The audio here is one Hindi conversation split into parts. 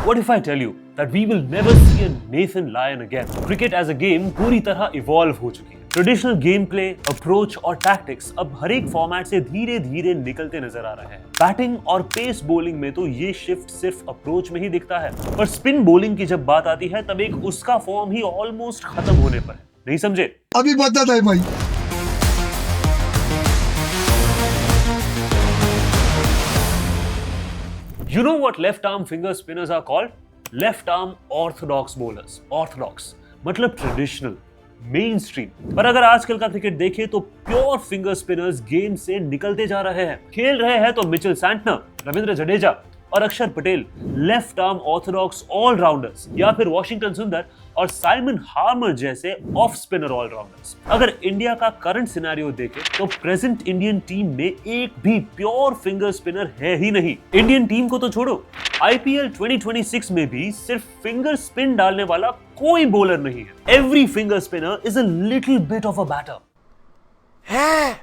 What if I tell you that we will never see a Nathan Lyon again? Cricket as a game पूरी तरह इवॉल्व हो चुकी है। ट्रेडिशनल गेम प्ले, अप्रोच और टैक्टिक्स अब हर एक फॉर्मेट से धीरे धीरे निकलते नजर आ रहे हैं। बैटिंग और पेस बॉलिंग में तो ये शिफ्ट सिर्फ अप्रोच में ही दिखता है, पर स्पिन बॉलिंग की जब बात आती है तब एक उसका फॉर्म ही ऑलमोस्ट खत्म होने पर है। नहीं समझे? अभी बता था भाई। You know what left arm finger spinners are called? Left arm orthodox bowlers. Orthodox मतलब ट्रेडिशनल, मेन स्ट्रीम। पर अगर आजकल का क्रिकेट देखें तो प्योर फिंगर स्पिनर्स गेम से निकलते जा रहे हैं। खेल रहे हैं तो मिचेल सैंटनर, रविंद्र जडेजा और अक्षर Patel, left arm Orthodox allrounders, या फिर वॉशिंगटन सुंदर और साइमन हार्मर जैसे ऑफ स्पिनर ऑलराउंडर्स। अगर इंडिया का करंट सिनेरियो देखें तो प्रेजेंट इंडियन टीम में एक भी प्योर फिंगर स्पिनर है ही नहीं। इंडियन टीम को तो छोड़ो, आईपीएल 2026 में भी सिर्फ फिंगर स्पिन डालने वाला कोई बॉलर नहीं है। Every finger spinner is a little bit of a batter. है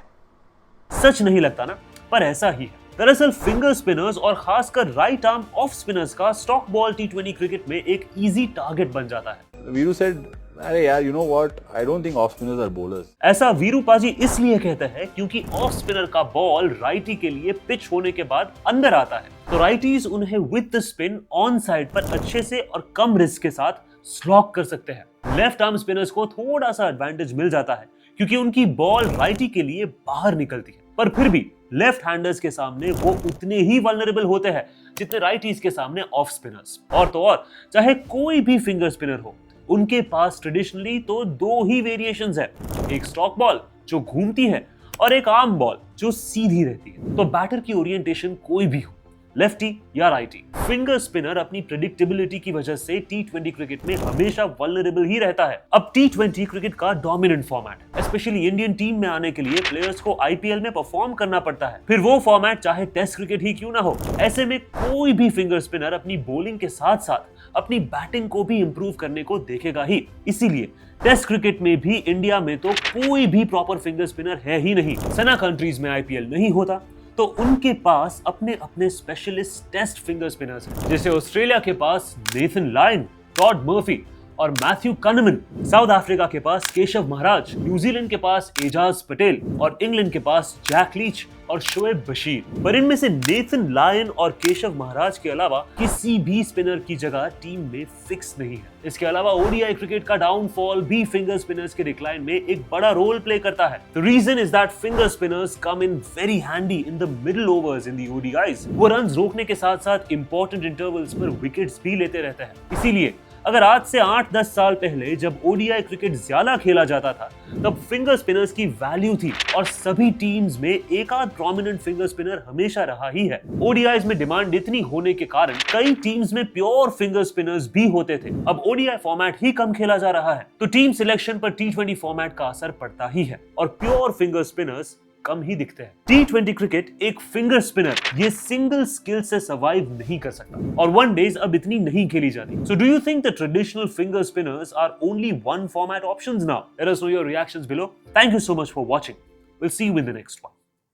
सच नहीं लगता ना, पर ऐसा ही है। दरअसल फिंगर स्पिनर्स और खासकर राइट आर्म ऑफ स्पिनर्स का स्टॉक बॉल टी20 क्रिकेट में एक इजी टारगेट बन जाता है। वीरू said, अरे यार, you know what? I don't think off spinners are bowlers. ऐसा वीरू पाजी इसलिए कहते हैं क्योंकि ऑफ स्पिनर का बॉल राइटी के लिए पिच होने के बाद अंदर आता है, तो राइटीज उन्हें with the spin on side पर अच्छे से और कम रिस्क के साथ स्लॉक कर सकते हैं। लेफ्ट आर्म स्पिनर्स को थोड़ा सा एडवांटेज मिल जाता है क्योंकि उनकी बॉल राइटी के लिए बाहर निकलती है, पर फिर भी लेफ्ट हैंडर्स के सामने वो उतने ही वल्नरेबल होते हैं जितने राइटीज के सामने ऑफ स्पिनर्स। और तो और, चाहे कोई भी फिंगर स्पिनर हो, उनके पास ट्रेडिशनली तो दो ही वेरिएशंस है, एक स्टॉक बॉल जो घूमती है और एक आर्म बॉल जो सीधी रहती है। तो बैटर की ओरिएंटेशन कोई भी हो, लेफ्टी या राइटी, फिंगर स्पिनर अपनी प्रेडिक्टेबिलिटी की वजह से टी20 क्रिकेट में हमेशा वल्नरेबल ही रहता है। अब टी20 क्रिकेट का dominant format, specially Indian team में आने के लिए प्लेयर्स को आईपीएल में परफॉर्म करना पड़ता है, फिर वो फॉर्मेट चाहे टेस्ट क्रिकेट ही क्यों ना हो। ऐसे में कोई भी फिंगर स्पिनर अपनी बॉलिंग के साथ साथ अपनी बैटिंग को भी इंप्रूव करने को देखेगा ही। इसीलिए टेस्ट क्रिकेट में भी इंडिया में तो कोई भी प्रॉपर फिंगर स्पिनर है ही नहीं। सना कंट्रीज में आईपीएल नहीं होता तो उनके पास अपने अपने स्पेशलिस्ट टेस्ट फिंगर स्पिनर्स हैं, जैसे ऑस्ट्रेलिया के पास नेथन लायन, टॉड मर्फी और मैथ्यू कनमन, साउथ अफ्रीका के पास केशव महाराज, न्यूजीलैंड के पास एजाज पटेल और इंग्लैंड के पास जैक लीच और शोएब बशीर। पर इनमें से नेथन लायन और केशव महाराज के अलावा किसी भी स्पिनर की जगह टीम में फिक्स नहीं है। इसके अलावा ओडीआई क्रिकेट का डाउनफॉल भी फिंगर स्पिनर्स के डिक्लाइन में एक बड़ा रोल प्ले करता है। The reason is that finger spinners come in very handy in the middle overs in the ODIs. वो रन्स रोकने के साथ साथ इंपॉर्टेंट इंटरवल्स पर विकेट्स भी लेते रहते हैं। इसीलिए अगर आज से 8-10 साल पहले जब ओडीआई क्रिकेट ज्यादा खेला जाता था, तब फिंगर स्पिनर्स की वैल्यू थी और सभी टीम्स में एक आध प्रोमिनेंट फिंगर स्पिनर हमेशा रहा ही है। ओडीआईज में डिमांड इतनी होने के कारण कई टीम्स में प्योर फिंगर स्पिनर्स भी होते थे। अब ओडीआई फॉर्मेट ही कम खेला जा रहा है, तो टीम सिलेक्शन पर टी20 फॉर्मेट का असर पड़ता ही है और प्योर फिंगर स्पिनर्स कम ही दिखते हैं। टी20 क्रिकेट एक फिंगर स्पिनर ये सिंगल स्किल से सर्वाइव नहीं कर सकता और वन डेज अब इतनी नहीं खेली जाती। So do you think the traditional finger spinners are only one format options now? Let us know your reactions below. Thank you so much for watching. We'll see you in the next one.